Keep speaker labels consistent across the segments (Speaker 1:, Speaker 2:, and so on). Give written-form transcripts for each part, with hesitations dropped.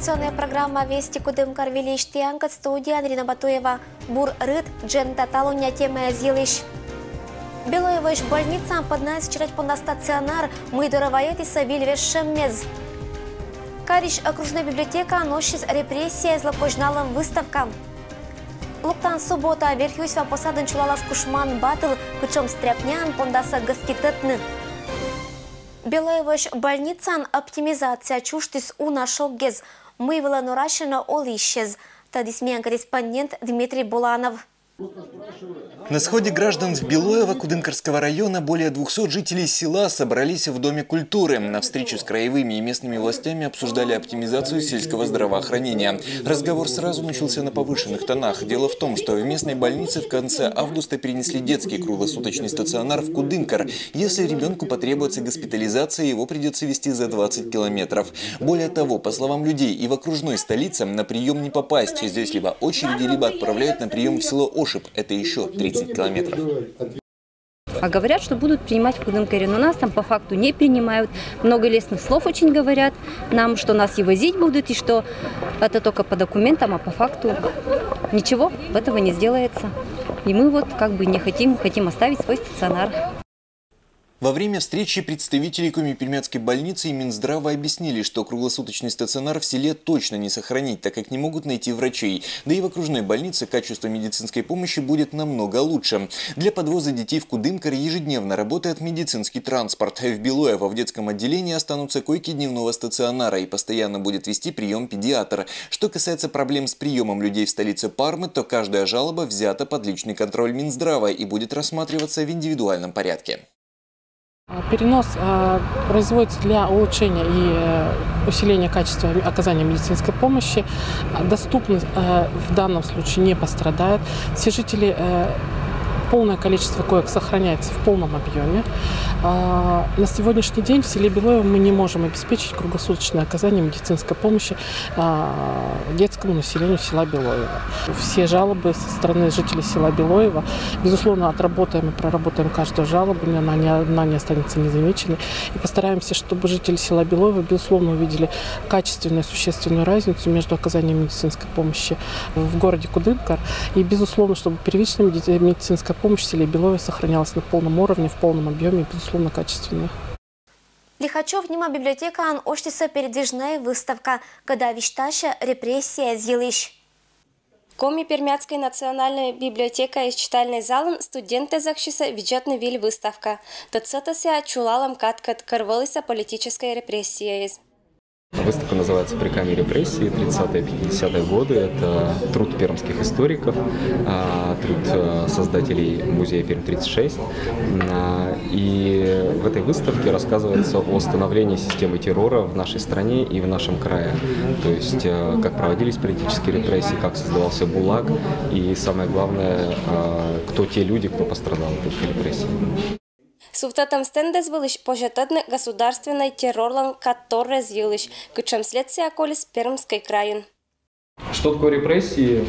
Speaker 1: Информационная программа «Вести Кудымкар Велиш Тианкат», студия Андрина Батуева. Бур рыд джем таталуня тема зилиш. Белоевыш больница поднается чирать понда стационар, мы дораваетиса вильвешем мез. Кариш окружная библиотека нощис репрессия злопожналом выставка. Луктан суббота верхюсва посадан чулалас кушман батл, кучом стряпнян пондаса гаскитетны. Белоевыш больницан оптимизация чуштис у нашок гез. Мы велонурашено олищез. Тадисмен корреспондент Дмитрий Буланов.
Speaker 2: На сходе граждан в Белоево Кудымкарского района более 200 жителей села собрались в Доме культуры. На встречу с краевыми и местными властями обсуждали оптимизацию сельского здравоохранения. Разговор сразу начался на повышенных тонах. Дело в том, что в местной больнице в конце августа перенесли детский круглосуточный стационар в Кудымкар. Если ребенку потребуется госпитализация, его придется везти за 20 километров. Более того, по словам людей, и в окружной столице на прием не попасть. Здесь либо очереди, либо отправляют на прием в село Ошиб. Это еще 30 километров.
Speaker 3: А говорят, что будут принимать в Кудымкаре, но нас там по факту не принимают. Много лестных слов очень говорят нам, что нас и возить будут, и что это только по документам, а по факту ничего этого не сделается. И мы вот как бы не хотим оставить свой стационар.
Speaker 2: Во время встречи представители Коми-Пермяцкой больницы и Минздрава объяснили, что круглосуточный стационар в селе точно не сохранить, так как не могут найти врачей. Да и в окружной больнице качество медицинской помощи будет намного лучше. Для подвоза детей в Кудымкар ежедневно работает медицинский транспорт. В Белоево в детском отделении останутся койки дневного стационара и постоянно будет вести прием педиатр. Что касается проблем с приемом людей в столице Пармы, то каждая жалоба взята под личный контроль Минздрава и будет рассматриваться в индивидуальном порядке.
Speaker 4: Перенос производится для улучшения и усиления качества оказания медицинской помощи. Доступность в данном случае не пострадает. Все жители, полное количество коек сохраняется в полном объеме. На сегодняшний день в селе Белоево мы не можем обеспечить круглосуточное оказание медицинской помощи детскому населению села Белоево. Все жалобы со стороны жителей села Белоево, безусловно, отработаем и проработаем каждую жалобу, она не останется незамеченной. И постараемся, чтобы жители села Белоево, безусловно, увидели качественную, существенную разницу между оказанием медицинской помощи в городе Кудымкар и, безусловно, чтобы первичная медицинская помощь в селе Белоево сохранялась на полном уровне, в полном объеме, безусловно, качественная.
Speaker 1: Лихачев нима библиотека ан оштиса передвижная выставка, когда виштаща репрессия зилищ.
Speaker 5: Коми-Пермяцкой национальной библиотекой и читальной залом студенты захища бюджетный виль выставка. Тацатася чулалам каткат карвалися политической репрессией.
Speaker 6: Выставка называется «Прикамье репрессии. 30-50-е годы». Это труд пермских историков, труд создателей музея Пермь-36. И в этой выставке рассказывается о становлении системы террора в нашей стране и в нашем крае. То есть, как проводились политические репрессии, как создавался ГУЛАГ и, самое главное, кто те люди, кто пострадал от этих репрессий.
Speaker 5: Суфтатам стендес вылыш пожатадны государственной террорлан, который зъелыш, кучем следствия колес Пермской краин.
Speaker 6: Что такое репрессии,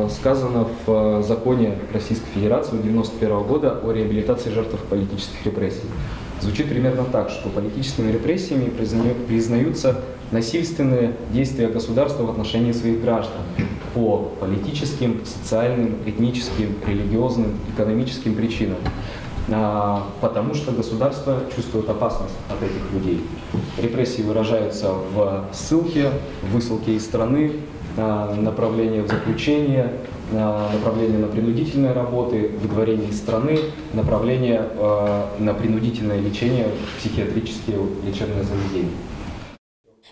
Speaker 6: сказано в законе Российской Федерации 1991 года о реабилитации жертв политических репрессий. Звучит примерно так, что политическими репрессиями признаются насильственные действия государства в отношении своих граждан по политическим, социальным, этническим, религиозным, экономическим причинам. Потому что государство чувствует опасность от этих людей. Репрессии выражаются в ссылке, в высылке из страны, направление в заключение, направление на принудительные работы, выдворение из страны, направление на принудительное лечение в психиатрические лечебные заведения.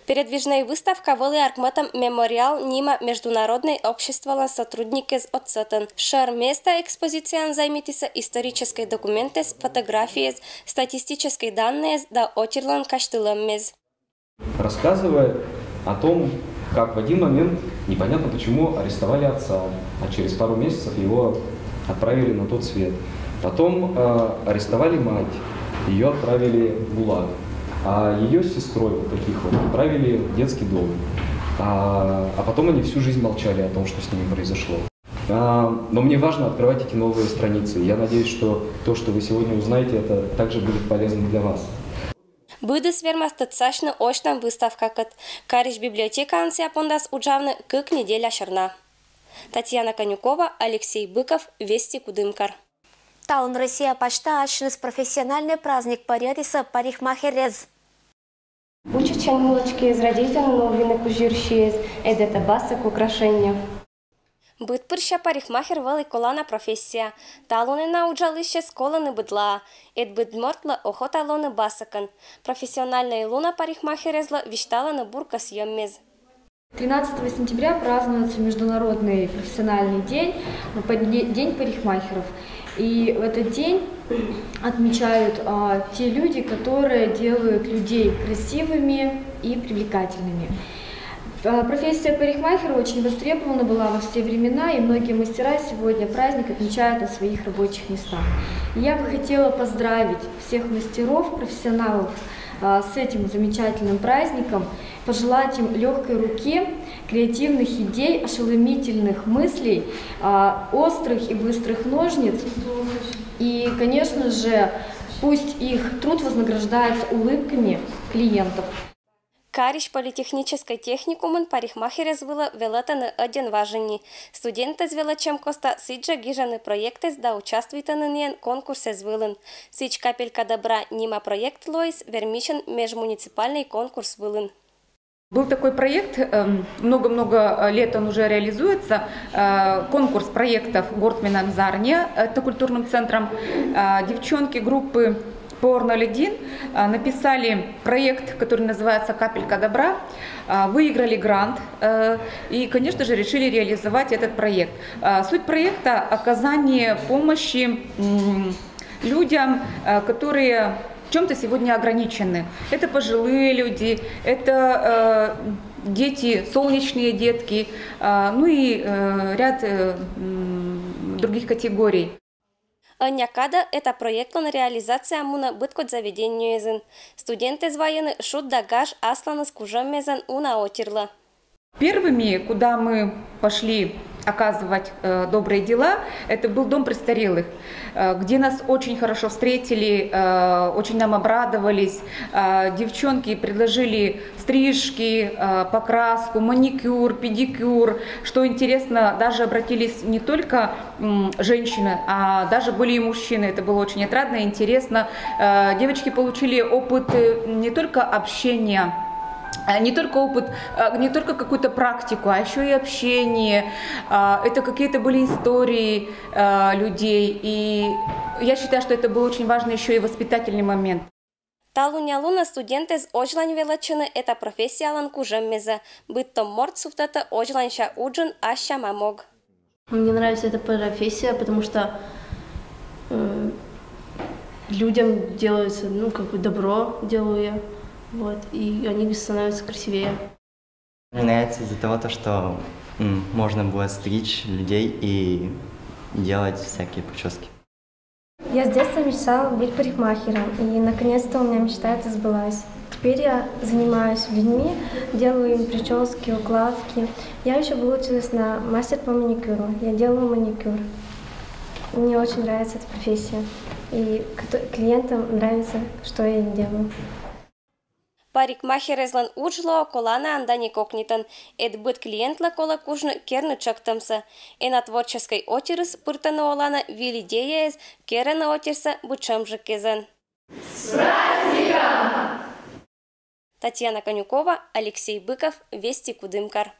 Speaker 5: Передвижная выставка вели аркматом мемориал нима Международное общество сотрудники с отцетен. Шар места экспозиция займитися исторические документы, фотографии, статистические данные да отирлан каштылэммез.
Speaker 6: Рассказывая о том, как в один момент непонятно почему арестовали отца, а через пару месяцев его отправили на тот свет. Потом арестовали мать, ее отправили в ГУЛАГ. А ее с сестрой вот таких вот отправили в детский дом. А потом они всю жизнь молчали о том, что с ними произошло. Но мне важно открывать эти новые страницы. Я надеюсь, что то, что вы сегодня узнаете, это также будет полезно для вас.
Speaker 5: Быдыс вермас тыцашны очнам выставка кыт. Кариш библиотека ансия пондас уджавны кык неделя шарна. Татьяна Конюкова, Алексей Быков, Вести Кудымкар.
Speaker 1: Талон Россия почта ачныс профессиональный праздник париатиса парикмахерез.
Speaker 5: Учичен мулочки из родителей, но вины кужирщиез, эдета басок украшения. Быт пырща парикмахер вали колана профессия. Талоны науджалище сколаны быдла. Эд быд мортла охоталоны басакан. Профессиональная луна парикмахерезла виштала на бурка съеммез.
Speaker 7: 13 сентября празднуется Международный профессиональный день, День парикмахеров. И в этот день отмечают те люди, которые делают людей красивыми и привлекательными. Профессия парикмахера очень востребована была во все времена, и многие мастера сегодня праздник отмечают на своих рабочих местах. И я бы хотела поздравить всех мастеров, профессионалов с этим замечательным праздником, пожелать им легкой руки, креативных идей, ошеломительных мыслей, острых и быстрых ножниц. И, конечно же, пусть их труд вознаграждается улыбками клиентов.
Speaker 5: Кариш политехнической техникумын парикмахерез вила велатаны один важни. Студенты з велачем коста сиджа гижаны проектес да участвуйтанын конкурсез вылын. Сич капелька добра нима проект лоис вермишен межмуниципальный конкурс вылын.
Speaker 8: Был такой проект, много-много лет он уже реализуется, конкурс проектов Гортмина Зарния, это культурным центром. Девчонки группы Порно-Ледин написали проект, который называется «Капелька добра», выиграли грант и, конечно же, решили реализовать этот проект. Суть проекта – оказание помощи людям, которые в чем-то сегодня ограничены. Это пожилые люди, это дети, солнечные детки, ну и ряд других категорий.
Speaker 5: Някада это проектлан реализация муна быткот заведению езен. Студенты зваяны шут дагаж асланы с кужом мезен уна отирла.
Speaker 8: Первыми, куда мы пошли оказывать добрые дела, это был дом престарелых, где нас очень хорошо встретили, очень нам обрадовались. Девчонки предложили стрижки, покраску, маникюр, педикюр. Что интересно, даже обратились не только женщины, а даже были и мужчины. Это было очень отрадно и интересно. Девочки получили опыт не только общения, не только опыт, не только какую-то практику, а еще и общение. Это какие-то были истории людей. И я считаю, что это был очень важный еще и воспитательный момент.
Speaker 5: Талуня-луна студенты с ожлань величины это профессия ланкужем мезе. Быть то морд суфтата ожланьша уджин аща мамог.
Speaker 9: Мне нравится эта профессия, потому что людям делается, как бы добро делаю я. Вот, и они становятся красивее.
Speaker 10: Мне нравится из-за того, что можно было стричь людей и делать всякие прически.
Speaker 11: Я с детства мечтала быть парикмахером, и наконец-то у меня мечта эта сбылась. Теперь я занимаюсь людьми, делаю им прически, укладки. Я еще выучилась на мастер по маникюру. Я делаю маникюр. Мне очень нравится эта профессия, и клиентам нравится, что я делаю.
Speaker 5: Парикмахерезлан уджло колана андани кокнитан. Эд быт клиентла кола кужны керны чактамса. И на творческой отирыс пыртана олана вили деяез керена отирса бычам же кезен.
Speaker 12: С праздником!
Speaker 5: Татьяна Конюкова, Алексей Быков, Вести Кудымкар.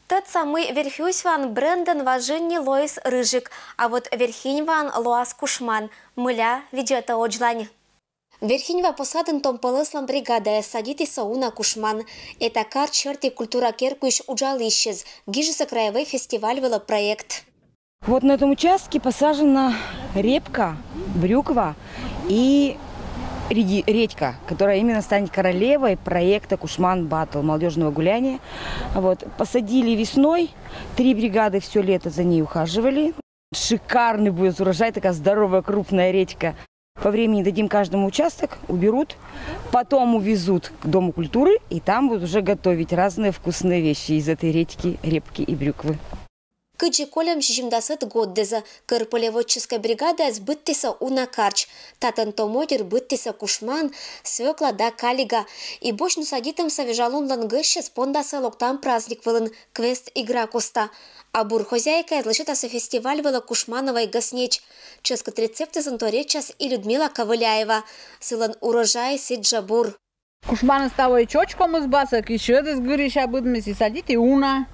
Speaker 1: Тот самый верхюсьван Бренден важинни Лоис Рыжик, а вот верхиньван Лоас Кушман, мыля виджета оджлань. Верхиньва посаден том полыслан бригада садити сауна Кушман. Это кар черти культура керкуиш уджалищез. Гижеса краевой фестиваль вела проект.
Speaker 13: Вот на этом участке посажена репка, брюква и редька, которая именно станет королевой проекта Кушман Батл, молодежного гуляния. Вот. Посадили весной, 3 бригады все лето за ней ухаживали. Шикарный будет урожай, такая здоровая крупная редька. По времени дадим каждому участок, уберут, потом увезут к Дому культуры, и там будут уже готовить разные вкусные вещи из этой редьки, репки и брюквы.
Speaker 1: Кыджи колем 70 годдеза, кыр полеводческой бригада сбыттиса уна карч, татын томодер быттиса кушман, свекла да калига, и бочну садитым савежалун лангыще спондаса локтан праздник вылын, квест игра коста. А бур хозяйка излышитаса фестиваль выла кушмановой гаснеч, ческат рецепты занторечас и Людмила Ковыляева, сылан урожай сиджа бур.
Speaker 14: Кушман ставой чочком из басок, еще из гырища будем садить и уна.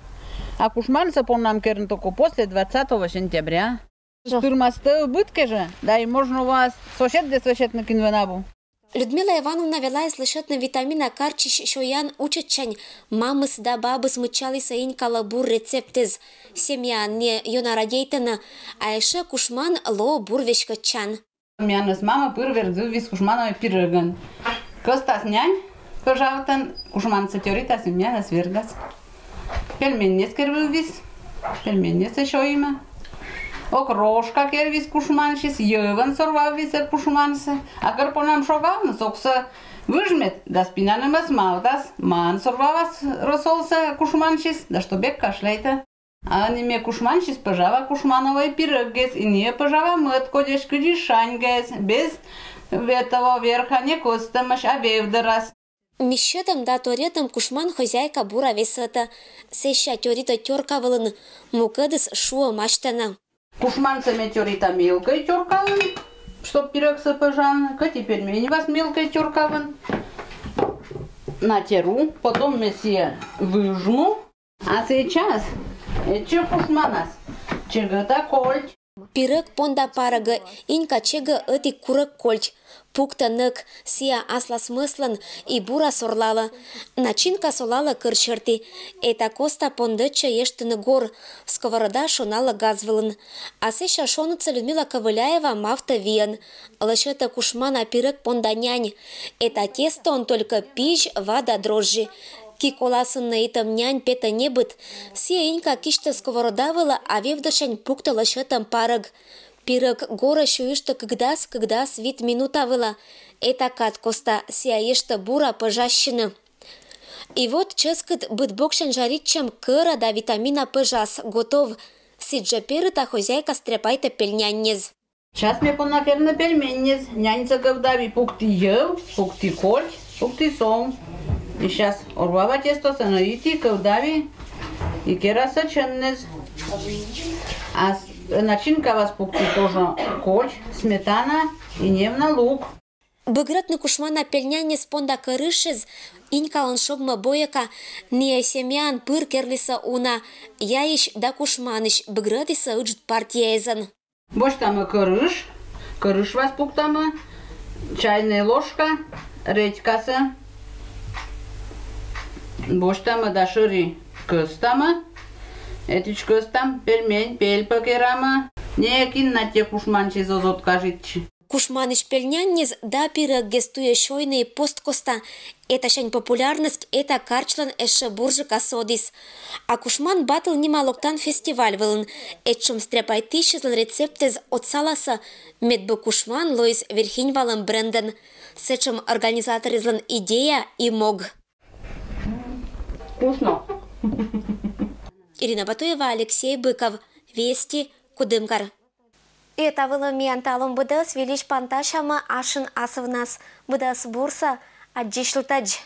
Speaker 14: А кушман нам керн только после 20 сентября. Штурмасты убытки же, да и можно у вас сосед на кинвенабу.
Speaker 1: Людмила Ивановна вела и слышать на витамина карчищ шоян учачань. Мамыс да бабыс мычали саинь калабур рецептез. Семья не йона радейтена, а еще кушман ло бурвешкачан.
Speaker 14: Мянус мама пырвердзу вис кушмановой пироган. Костас нянь, пожалуйста, кушман сатёритас у меня на свергас. Пельмени скервис, пельмени еще има. Окрошка кервис кушманшис, йован сорвавис кушманса. А карпонам шогавна сокса выжмет, да спинанам смаутас, ман сорвавас росолса кушманшис, да что бек кашляйта. А не ме кушманшис пожава кушмановой пирогес, и не пожава мыт кодеш кудишаньгес, без этого верха не костамаш, а вевдарас.
Speaker 1: Мещетом да торетом кушман хозяйка бура весата. Сеща тёрита тёрка вылын, мукадыс шуа маштана.
Speaker 14: Кушман саме тёрита мелкой тёркаван, чтоб пирог сапожан, теперь мне вас мелкой тёркаван. Натеру, потом месье выжму, а сейчас эти кушманас, чего-то кольт.
Speaker 1: Пирог понда парага, инка чега эти курок кольт. Пукта нăк, сия асла смыслан и бура сорлала. Начинка солала кырчерти. Эта коста пондыча ештыны гор. Сковорода шонала газвылын. А сеша шонуца Людмила Ковыляева мафта виен. Лăшета кушмана пирог понда нянь. Это тесто он только пищ, вода, дрожжи. Киколасын на этом нянь пета не быт. Сия инка кишта сковорода выла, а вевдышань пукта лăшетам параг. Пирог гора шуишта когда-с вид минута вела. Это кат коста сия ешта бура пожащина. И вот ческат быт бокшен жарить чем кыра да витамина пожас готов. Сиджа пирыта хозяйка стряпайта пельняннез.
Speaker 14: Сейчас мне понакерна пельменнез. Няньца говдави пукти ел, пукти коль, пукти сом. И сейчас орвава тесто санаити говдави и кераса ченнез. А начинка вас пукти тоже коль, сметана и невна лук.
Speaker 1: Быграт кушмана пельняне спонда кырышез, инкалан шогма бояка, не семян пыр керлиса уна, яиш да кушманыш, быгратиса уджт партиезан.
Speaker 14: Бош там кырыш вас пуктама, чайная ложка, редькаса. Бош там да шири кыстама. Этич кыстам пельмень, пель покерама. Не кинна те кушманчи зозот кажитчи.
Speaker 1: Кушманыш пельняннез да пирог гестуя шойные посткоста. Это шань популярность, это карчлан эше буржи касодис. А кушман батл немалоктан фестиваль вылын. Этчом стряпай тишезл рецептез от саласа. Медбы кушман лоис верхинь валом бренден. Сечем организатор излан идея и мог.
Speaker 14: Вкусно.
Speaker 1: Ирина Батуева, Алексей Быков. Вести, Кудымкар. Это было мианталом быдас велиш панташама ашин асывнас. Быдас бурса аджишлтадж.